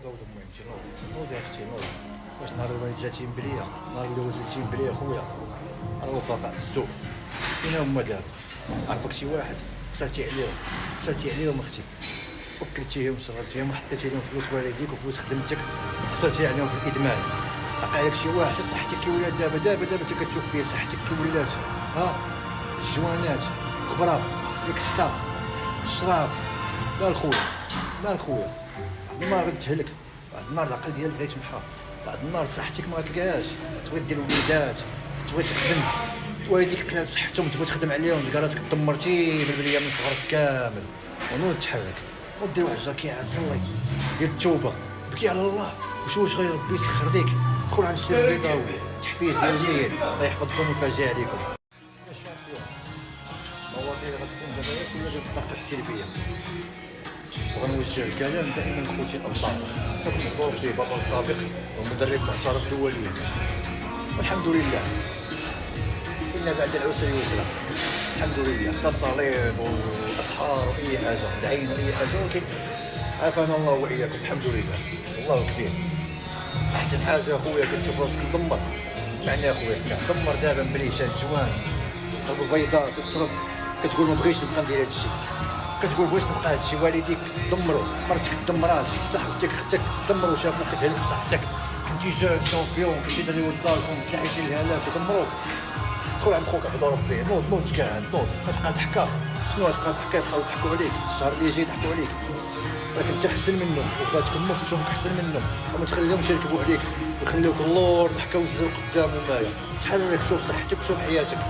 نوض المهم نوض يا اختي نوض. واش نهار الوالد جاتي مبليه، نهار الوالد جاتي مبليه خويا الرفقاء السوق فين هما دابا؟ عرفك شي واحد خسرتي عليهم اختي، وكلتيهم وشربتيهم وحطيتي لهم فلوس والديك وفلوس خدمتك، خسرتي عليهم في الادمان. عقل عليك شي واحد صحتك كي ولات دابا انت كتشوف فيه صحتك كي ولات ها الجوانات غبره اكستا الشراب. لا الخويا لا الخويا، واحد النهار غتهلك، واحد النهار العقل ديالك غيتمحى، واحد النهار صحتك ما غتلقاهاش، تبغي دير وليدات، تبغي تخدم، والديك قلال صحتهم تبغي تخدم عليهم، تلقى راسك دمرتي بالبليه من صغرك كامل. ونوض تحرك ودير واحد الركيعه تصلي دير التوبه، بكي على الله واش غير ربي يسخر ليك. دخل عند السير البيضاوي تحفيز يوميا، الله يحفظكم ويفاجئ عليكم. المواضيع غتكون دابا كلها بالطاقه السلبيه، وغنوجه الكلام دائما خوتي الابطال، حكم الظروف فيه بطل سابق ومدرب معترف دوليا، والحمد لله إن بعد العسر يسرا. الحمد لله تصاليب واسحار واي حاجه العين واي حاجه، ولكن عافانا الله واياكم الحمد لله. الله كبير. احسن حاجه اخويا كتشوف راسك مدمر، اسمعني اخويا اسمع، دمر دابا مليشات جوان قلب بيضاء تشرب، كتقول ما بغيتش نبقى ندير هادشي، كتقول بغيت نبقى هادشي، والديك دمروا، مرتك دمرات، صاحبتك اختك دمروا، شافوك كتهلك صحتك، كنتي جاي شامبيون، كنتي دري ولد داركم تلاعبتي الهلاك ودمروك. دخل عند خوك عبد ربي، نوض تكهن، نوض غتبقى تحكا، شنو غتبقى تحكا؟ يبقاو يضحكوا عليك، الشهر اللي جاي يضحكوا عليك، ولكن انت احسن منهم وبغاتك امك تشوفك احسن منهم، وما تخليهمش يركبوا عليك ويخليوك اللور ضحكا وزدوا قدام ومايا. تحرك، شوف صحتك وشوف حياتك.